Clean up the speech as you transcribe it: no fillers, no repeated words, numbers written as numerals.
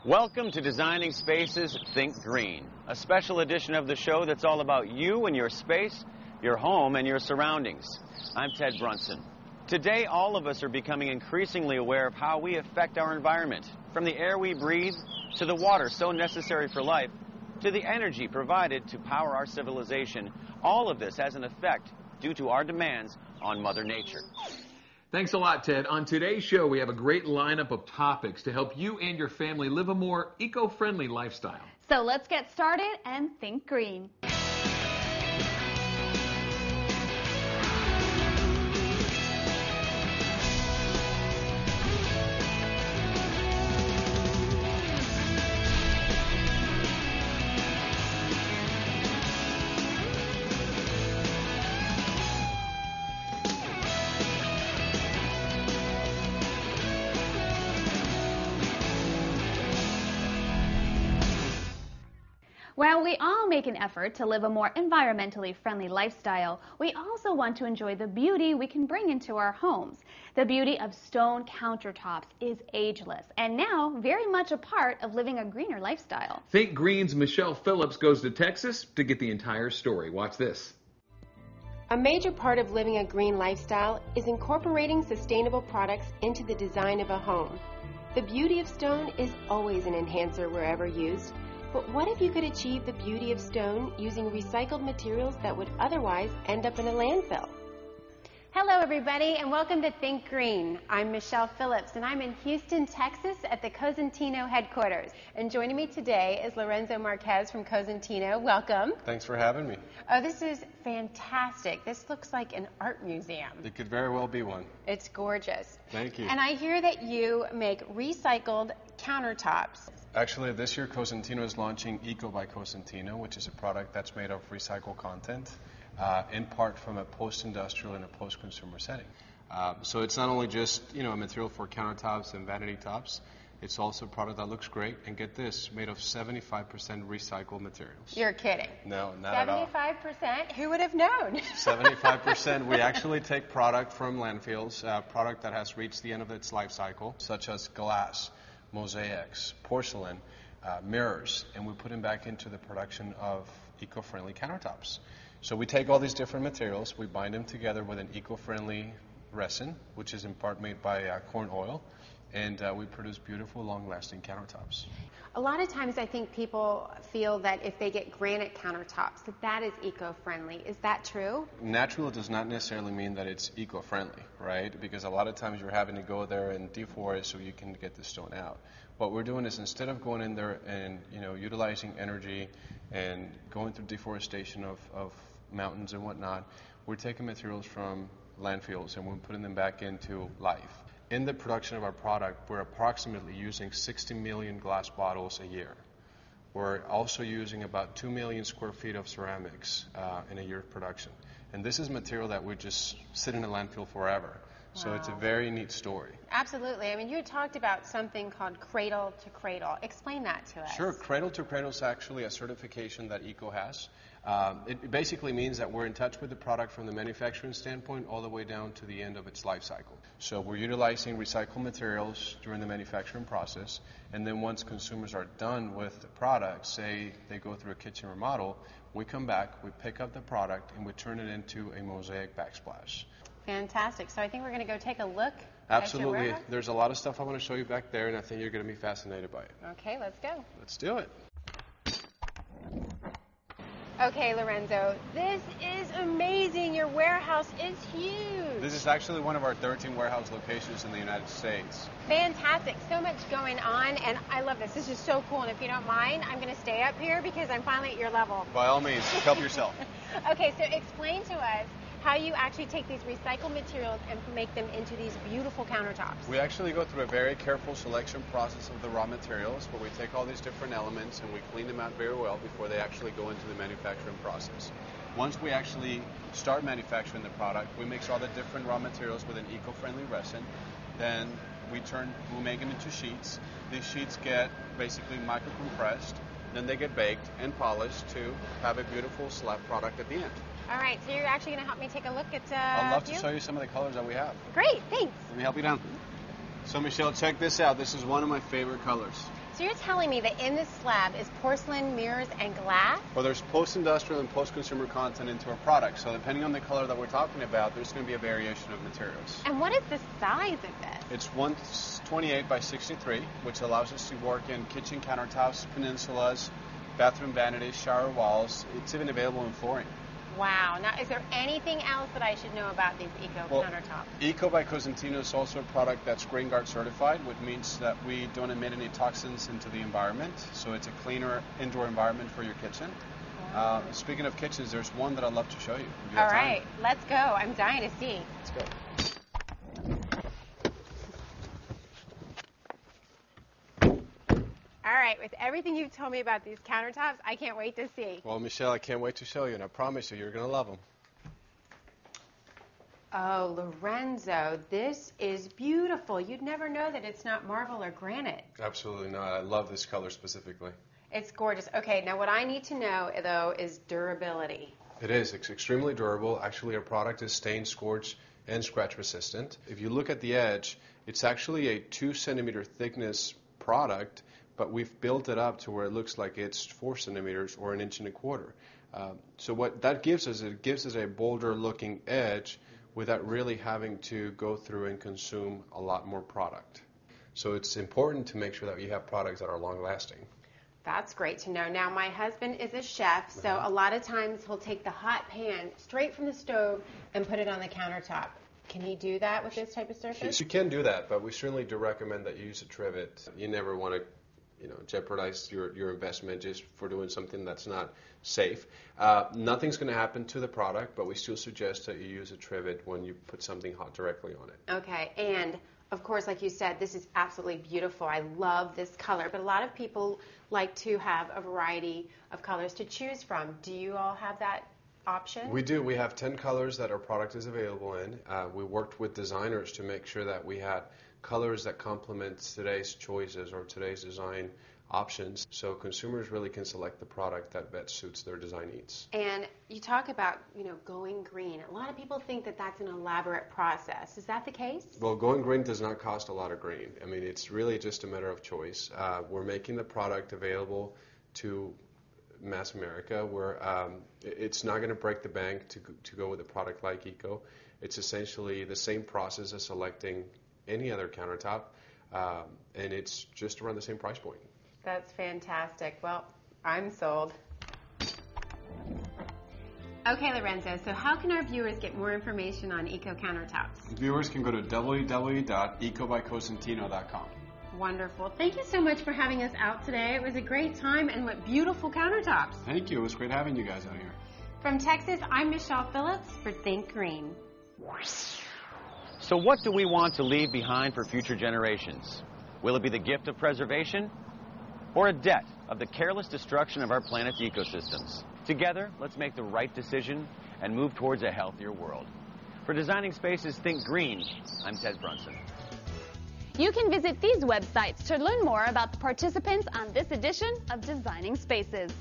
Welcome to Designing Spaces Think Green, a special edition of the show that's all about you and your space, your home, and your surroundings. I'm Ted Brunson. Today, all of us are becoming increasingly aware of how we affect our environment, from the air we breathe, to the water so necessary for life, to the energy provided to power our civilization. All of this has an effect due to our demands on Mother Nature. Thanks a lot, Ted. On today's show, we have a great lineup of topics to help you and your family live a more eco-friendly lifestyle. So let's get started and think green. While we all make an effort to live a more environmentally friendly lifestyle, we also want to enjoy the beauty we can bring into our homes. The beauty of stone countertops is ageless and now very much a part of living a greener lifestyle. Think Green's Michelle Phillips goes to Texas to get the entire story. Watch this. A major part of living a green lifestyle is incorporating sustainable products into the design of a home. The beauty of stone is always an enhancer wherever used. But what if you could achieve the beauty of stone using recycled materials that would otherwise end up in a landfill? Hello everybody and welcome to Think Green. I'm Michelle Phillips and I'm in Houston, Texas at the Cosentino headquarters. And joining me today is Lorenzo Marquez from Cosentino. Welcome. Thanks for having me. Oh, this is fantastic. This looks like an art museum. It could very well be one. It's gorgeous. Thank you. And I hear that you make recycled countertops. Actually, this year Cosentino is launching Eco by Cosentino, which is a product that's made of recycled content, in part from a post-industrial and a post-consumer setting. So it's not only just, a material for countertops and vanity tops, it's also a product that looks great, and get this, made of 75% recycled materials. You're kidding. No, not at all. 75%? Who would have known? 75%. We actually take product from landfills, product that has reached the end of its life cycle, such as glass, mosaics, porcelain, mirrors, and we put them back into the production of eco-friendly countertops. So we take all these different materials, we bind them together with an eco-friendly resin, which is in part made by corn oil, and we produce beautiful, long-lasting countertops. A lot of times I think people feel that if they get granite countertops, that is eco-friendly. Is that true? Natural does not necessarily mean that it's eco-friendly, right? Because a lot of times you're having to go there and deforest so you can get the stone out. What we're doing is instead of going in there and utilizing energy and going through deforestation of mountains and whatnot, we're taking materials from landfills and we're putting them back into life. In the production of our product, we're approximately using 60 million glass bottles a year. We're also using about 2 million square feet of ceramics in a year of production. And this is material that would just sit in a landfill forever. Wow. So it's a very neat story. Absolutely. I mean, you talked about something called Cradle to Cradle. Explain that to us. Sure. Cradle to Cradle is actually a certification that ECO has. It basically means that we're in touch with the product from the manufacturing standpoint all the way down to the end of its life cycle. So we're utilizing recycled materials during the manufacturing process, and then once consumers are done with the product, say they go through a kitchen remodel, we come back, we pick up the product, and we turn it into a mosaic backsplash. Fantastic. So I think we're going to go take a look. Absolutely. There's a lot of stuff I want to show you back there, and I think you're going to be fascinated by it. Okay, let's go. Let's do it. Okay, Lorenzo, this is amazing. Your warehouse is huge. This is actually one of our 13 warehouse locations in the United States. Fantastic. So much going on, and I love this. This is so cool, and if you don't mind, I'm going to stay up here because I'm finally at your level. By all means, help yourself. Okay, so explain to us how you actually take these recycled materials and make them into these beautiful countertops. We actually go through a very careful selection process of the raw materials where we take all these different elements and we clean them out very well before they actually go into the manufacturing process. Once we actually start manufacturing the product, we mix all the different raw materials with an eco-friendly resin. Then we make them into sheets. These sheets get basically micro-compressed. Then they get baked and polished to have a beautiful slab product at the end. All right, so you're actually going to help me take a look at I'd love to show you some of the colors that we have. Great, thanks. Let me help you down. So Michelle, check this out. This is one of my favorite colors. So you're telling me that in this slab is porcelain, mirrors, and glass? Well, there's post-industrial and post-consumer content into our product. So depending on the color that we're talking about, there's going to be a variation of materials. And what is the size of this? It's 128 by 63, which allows us to work in kitchen countertops, peninsulas, bathroom vanities, shower walls. It's even available in flooring. Wow. Now, is there anything else that I should know about these eco countertops? Eco by Cosentino is also a product that's Grain Guard certified, which means that we don't emit any toxins into the environment. So it's a cleaner indoor environment for your kitchen. Wow. Speaking of kitchens, there's one that I'd love to show you. All right, let's go. I'm dying to see. Let's go. All right, with everything you've told me about these countertops, I can't wait to see. Well, Michelle, I can't wait to show you, and I promise you're going to love them. Oh, Lorenzo, this is beautiful. You'd never know that it's not marble or granite. Absolutely not. I love this color specifically. It's gorgeous. Okay, now what I need to know, though, is durability. It is. It's extremely durable. Actually, our product is stain, scorch, and scratch resistant. If you look at the edge, it's actually a 2-centimeter thickness product, but we've built it up to where it looks like it's 4 centimeters or 1.25 inches. So what that gives us, it gives us a bolder looking edge without really having to go through and consume a lot more product. So it's important to make sure that you have products that are long lasting. That's great to know. Now, my husband is a chef, so a lot of times he'll take the hot pan straight from the stove and put it on the countertop. Can he do that with this type of surface? You can do that, but we certainly do recommend that you use a trivet. You never want to jeopardize your investment just for doing something that's not safe. Nothing's going to happen to the product, but we still suggest that you use a trivet when you put something hot directly on it. Okay, and of course, like you said, this is absolutely beautiful. I love this color, but a lot of people like to have a variety of colors to choose from. Do you all have that option? We do. We have 10 colors that our product is available in. We worked with designers to make sure that we had colors that complement today's choices or today's design options, so consumers really can select the product that best suits their design needs. And you talk about, going green. A lot of people think that that's an elaborate process. Is that the case? Well, going green does not cost a lot of green. I mean, it's really just a matter of choice. We're making the product available to mass America, where it's not going to break the bank to go with a product like Eco. It's essentially the same process as selecting any other countertop, and it's just around the same price point. That's fantastic. Well, I'm sold. Okay, Lorenzo, so how can our viewers get more information on Eco countertops? Viewers can go to www.ecobycosentino.com. Wonderful. Thank you so much for having us out today. It was a great time, and what beautiful countertops. Thank you. It was great having you guys out here. From Texas, I'm Michelle Phillips for Think Green. So what do we want to leave behind for future generations? Will it be the gift of preservation or a debt of the careless destruction of our planet's ecosystems? Together, let's make the right decision and move towards a healthier world. For Designing Spaces Think Green, I'm Ted Brunson. You can visit these websites to learn more about the participants on this edition of Designing Spaces.